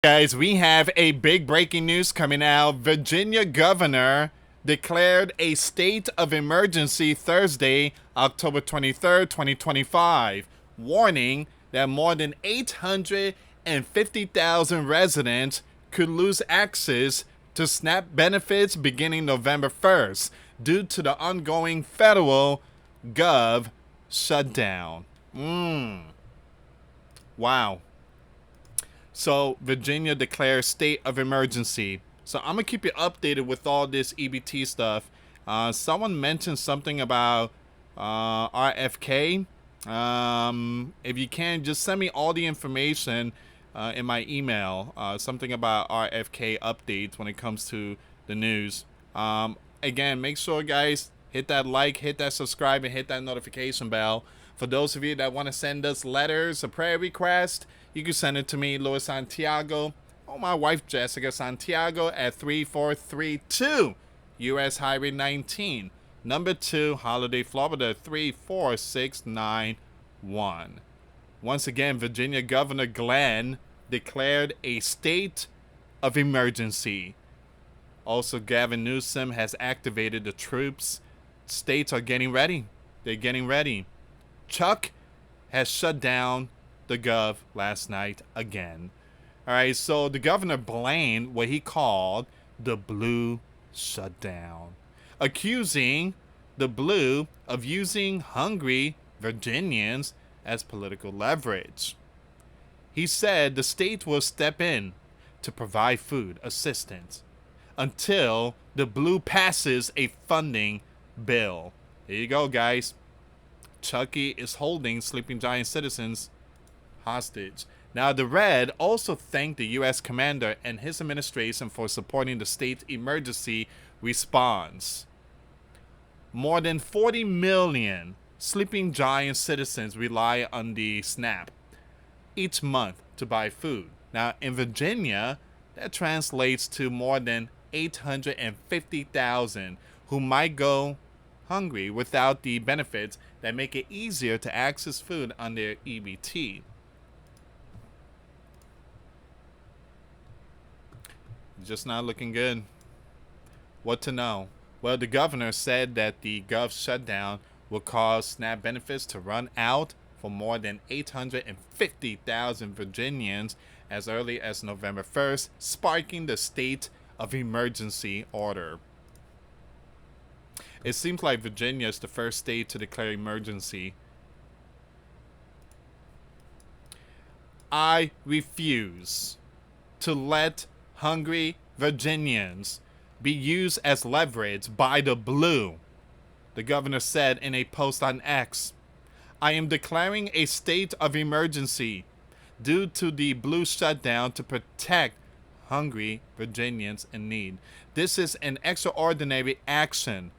Guys, we have a big breaking news coming out. Virginia governor declared a state of emergency Thursday, October 23rd, 2025, warning that more than 850,000 residents could lose access to SNAP benefits beginning November 1st due to the ongoing federal gov shutdown. Wow. So Virginia declares state of emergency. So I'm gonna keep you updated with all this EBT stuff. Someone mentioned something about RFK. If you can, just send me all the information in my email. Something about RFK updates when it comes to the news. Again, make sure, guys, hit that like, hit that subscribe, and hit that notification bell. For those of you that want to send us letters, a prayer request, you can send it to me, US Santiago, or my wife, Jessica Santiago, at 3432 US Highway 19, number 2, Holiday, Florida, 34691. Once again, Virginia Governor Glenn declared a state of emergency. Also, Gavin Newsom has activated the troops. States are getting ready. They're getting ready. Chuck has shut down the gov last night again. All right, so the governor blamed what he called the blue shutdown, accusing the blue of using hungry Virginians as political leverage. He said the state will step in to provide food assistance until the blue passes a funding bill. There you go, guys. Chucky is holding Sleeping Giant citizens hostage. Now, the Red also thanked the U.S. commander and his administration for supporting the state's emergency response. More than 40 million Sleeping Giant citizens rely on the SNAP each month to buy food. Now, in Virginia, that translates to more than 850,000 who might go hungry without the benefits that make it easier to access food on their EBT. Just not looking good. What to know? Well, the governor said that the gov shutdown will cause SNAP benefits to run out for more than 850,000 Virginians as early as November 1st, sparking the state of emergency order. It seems like Virginia is the first state to declare emergency. I refuse to let hungry Virginians be used as leverage by the blue, the governor said in a post on X. I am declaring a state of emergency due to the blue shutdown to protect hungry Virginians in need. This is an extraordinary action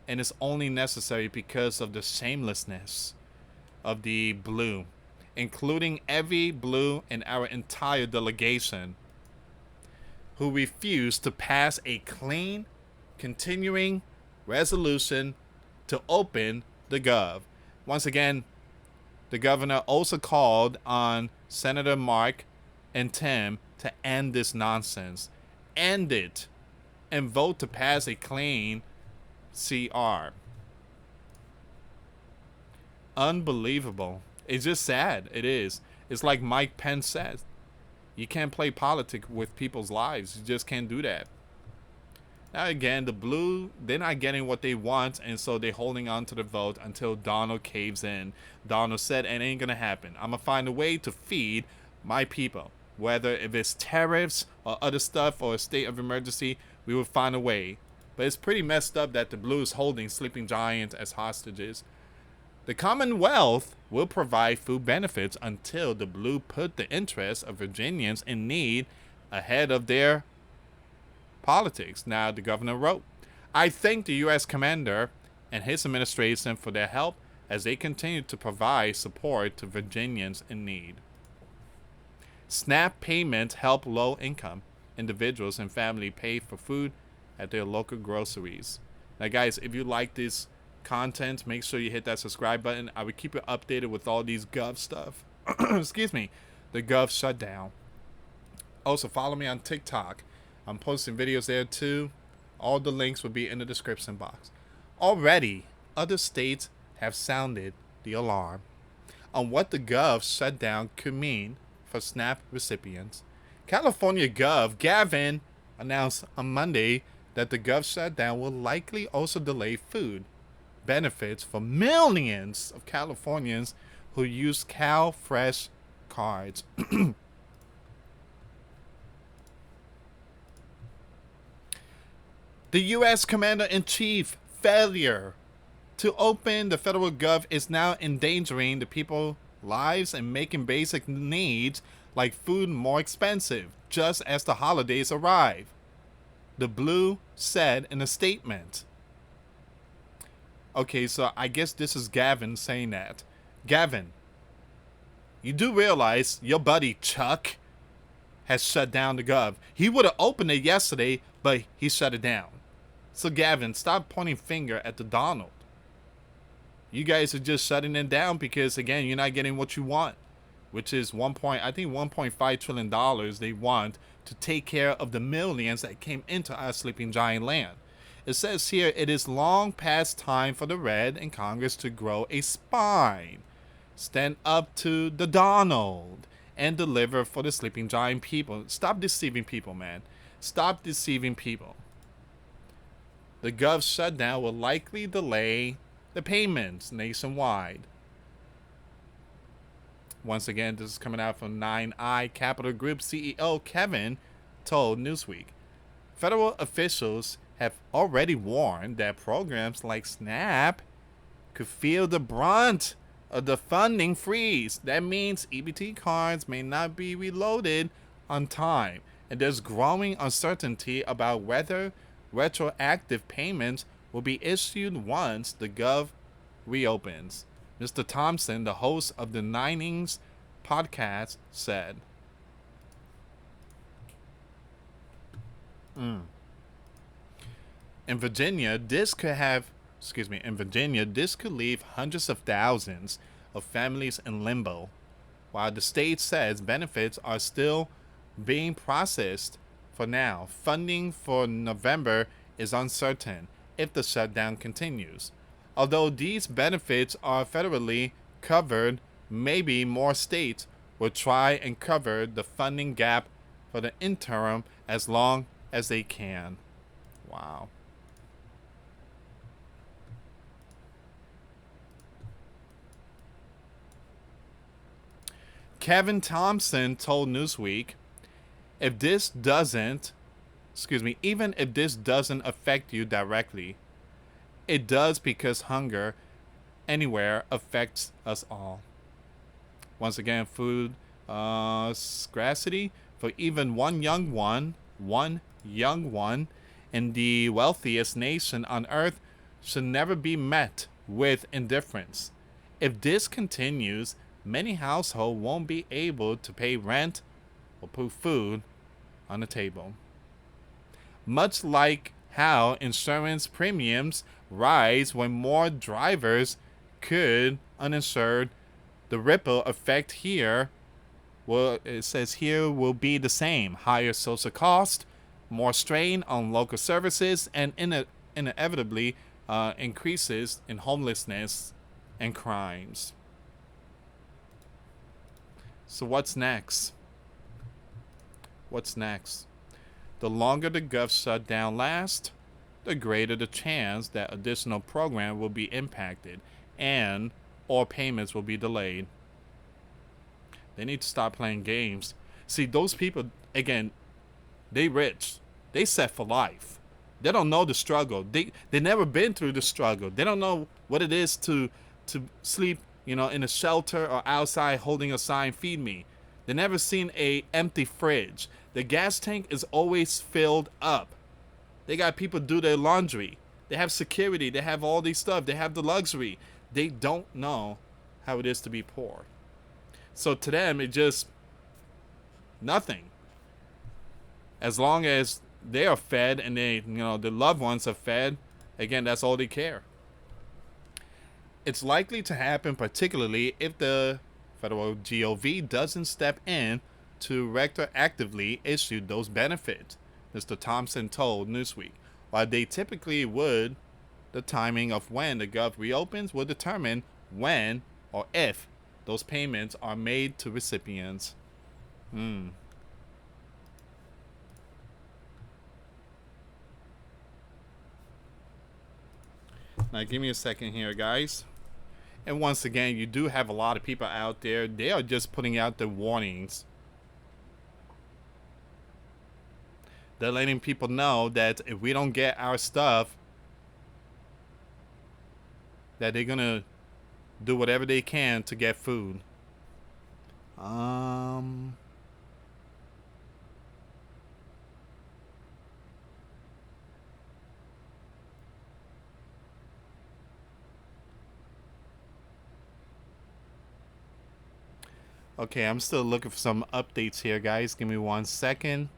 and is only necessary because of the shamelessness of the blue, including every blue in our entire delegation, who refused to pass a clean, continuing resolution to open the gov. Once again, the governor also called on Senator Mark and Tim to end this nonsense. End it and vote to pass a clean CR. Unbelievable. It's just sad. It is. It's like Mike Pence says. You can't play politics with people's lives. You just can't do that. Now again, the blue, they're not getting what they want, and so they're holding on to the vote until Donald caves in. Donald said, it ain't gonna happen. I'm gonna find a way to feed my people. Whether if it's tariffs or other stuff or a state of emergency, we will find a way. But it's pretty messed up that the blue is holding Sleeping Giants as hostages. The Commonwealth will provide food benefits until the blue put the interests of Virginians in need ahead of their politics. Now, the governor wrote, I thank the U.S. commander and his administration for their help as they continue to provide support to Virginians in need. SNAP payments help low-income individuals and families pay for food at their local groceries. Now, guys, if you like this content, make sure you hit that subscribe button. I will keep you updated with all these gov stuff. Excuse me, the gov shutdown. Also, follow me on TikTok. I'm posting videos there too. All the links will be in the description box. Already, other states have sounded the alarm on what the Gov shutdown could mean for SNAP recipients. California Gov Gavin announced on Monday that the Gov shutdown will likely also delay food benefits for millions of Californians who use CalFresh cards. The U.S. Commander-in-Chief failure to open the federal gov is now endangering the people's lives and making basic needs like food more expensive just as the holidays arrive, the Blue said in a statement. Okay, so I guess this is Gavin saying that. Gavin, you do realize your buddy Chuck has shut down the gov. He would have opened it yesterday, but he shut it down. So Gavin, stop pointing finger at the Donald. You guys are just shutting it down because, again, you're not getting what you want, which is $1.5 trillion they want to take care of the millions that came into our sleeping giant land. It says here, it is long past time for the Red in Congress to grow a spine, stand up to the Donald, and deliver for the sleeping giant people. Stop deceiving people, man. Stop deceiving people. The Gov shutdown will likely delay the payments nationwide. Once again, this is coming out from 9i Capital Group CEO Kevin told Newsweek. Federal officials have already warned that programs like SNAP could feel the brunt of the funding freeze. That means EBT cards may not be reloaded on time, and there's growing uncertainty about whether retroactive payments will be issued once the Gov reopens. Mr. Thompson, the host of the Ninings podcast, said. In Virginia, this could leave hundreds of thousands of families in limbo, while the state says benefits are still being processed for now. Funding for November is uncertain if the shutdown continues. Although these benefits are federally covered, maybe more states will try and cover the funding gap for the interim as long as they can. Wow. Kevin Thompson told Newsweek, even if this doesn't affect you directly, it does because hunger anywhere affects us all. Once again, food scarcity for even one young one in the wealthiest nation on earth should never be met with indifference. If this continues, many households won't be able to pay rent or put food on the table. Much like how insurance premiums rise when more drivers could uninsured, the ripple effect here will be the same. Higher social cost, more strain on local services, and inevitably increases in homelessness and crimes. So what's next? The longer the Gov shutdown lasts, the greater the chance that additional programs will be impacted and or payments will be delayed. They need to stop playing games. See, those people, again, they rich. They set for life. They don't know the struggle. They never been through the struggle. They don't know what it is to sleep, in a shelter or outside holding a sign, "Feed me." They never seen a empty fridge. The gas tank is always filled up. They got people do their laundry. They have security. They have all these stuff. They have the luxury. They don't know how it is to be poor. So to them, it just nothing. As long as they are fed and their loved ones are fed, again, that's all they care. It's likely to happen particularly if the federal GOV doesn't step in to retroactively issue those benefits, Mr. Thompson told Newsweek. While they typically would, the timing of when the Gov reopens will determine when or if those payments are made to recipients. Now give me a second here, guys. And once again, you do have a lot of people out there. They are just putting out the warnings. They're letting people know that if we don't get our stuff, that they're gonna do whatever they can to get food. Okay, I'm still looking for some updates here, guys. Give me 1 second.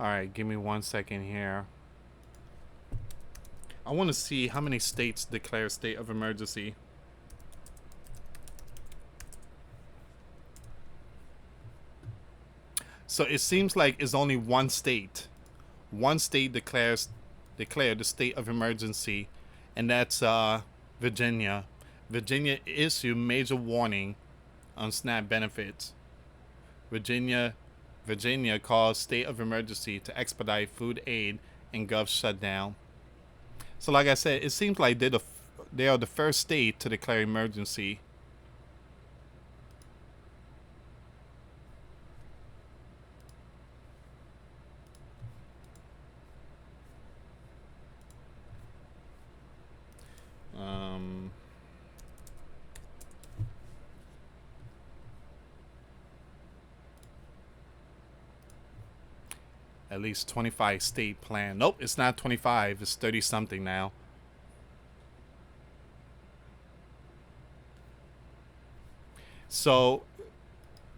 Alright, give me 1 second here. I want to see how many states declare a state of emergency. So it seems like it's only one state. One state declared the state of emergency, and that's Virginia. Virginia issued major warning on SNAP benefits. Virginia calls state of emergency to expedite food aid and Gov shutdown. So like I said, it seems like they are the first state to declare emergency. At least 25 state plan. Nope, it's not 25. It's 30 something now. So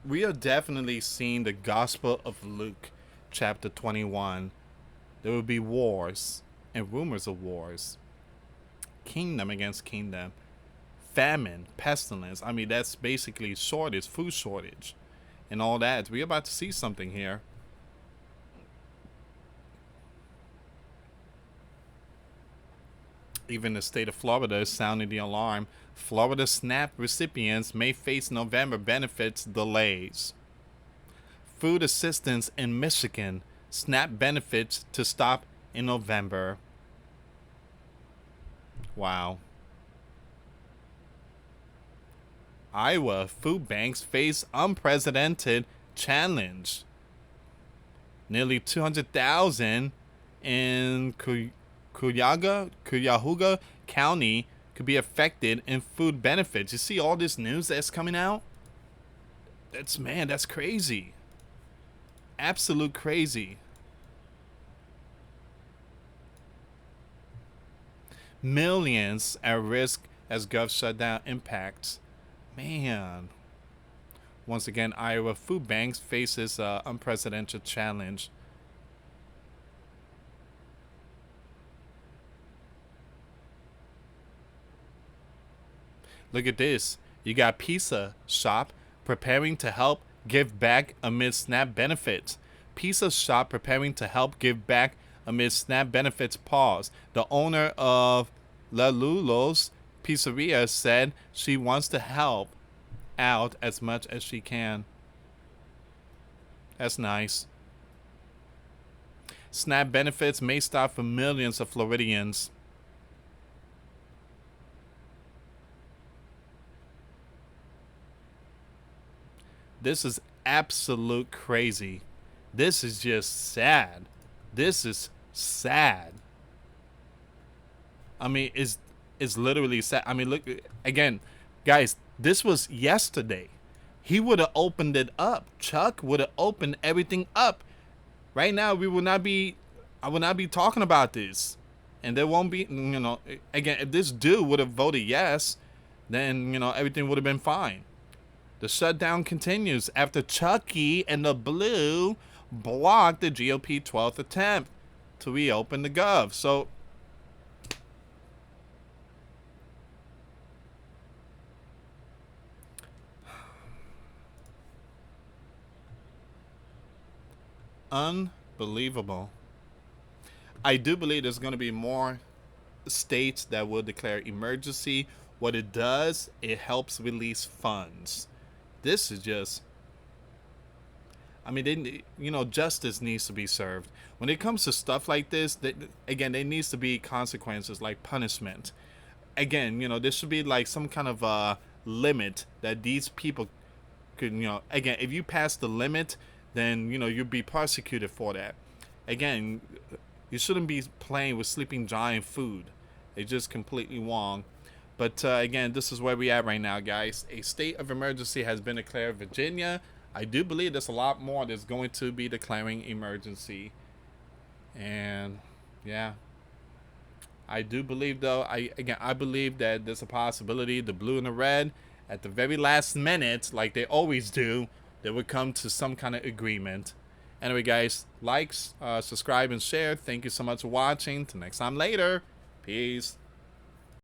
we are definitely seeing the Gospel of Luke, chapter 21. There will be wars and rumors of wars. Kingdom against kingdom. Famine, pestilence. I mean, that's basically shortage, food shortage, and all that. We're about to see something here. Even the state of Florida is sounding the alarm. Florida SNAP recipients may face November benefits delays. Food assistance in Michigan. SNAP benefits to stop in November. Wow. Iowa food banks face unprecedented challenge. Nearly 200,000 in Cuyahoga County could be affected in food benefits. You see all this news that's coming out? That's crazy. Absolute crazy. Millions at risk as Gov shutdown impacts. Man. Once again, Iowa food banks faces unprecedented challenge. Look at this. You got pizza shop preparing to help give back amid SNAP benefits. Pizza shop preparing to help give back amid SNAP benefits pause. The owner of La Lulo's Pizzeria said she wants to help out as much as she can. That's nice. SNAP benefits may stop for millions of Floridians. This is absolute crazy. This is just sad. This is sad. I mean, it's literally sad. I mean, look, again, guys, this was yesterday. He would have opened it up. Chuck would have opened everything up. Right now, I would not be talking about this. And there won't be, again, if this dude would have voted yes, then, everything would have been fine. The shutdown continues after Chucky and the Blue blocked the GOP 12th attempt to reopen the Gov. So, Unbelievable. I do believe there's going to be more states that will declare emergency. What it does, it helps release funds. This is just, I mean, justice needs to be served. When it comes to stuff like this, again, there needs to be consequences like punishment. Again, there should be like some kind of limit that these people could, again, if you pass the limit, then, you'd be prosecuted for that. Again, you shouldn't be playing with sleeping giant food. It's just completely wrong. But again, this is where we at right now, guys. A state of emergency has been declared in Virginia. I do believe there's a lot more that's going to be declaring emergency. And yeah, I do believe though, I believe that there's a possibility the blue and the red at the very last minute, like they always do, they would come to some kind of agreement. Anyway, guys, likes, subscribe, and share. Thank you so much for watching. Till next time later. Peace.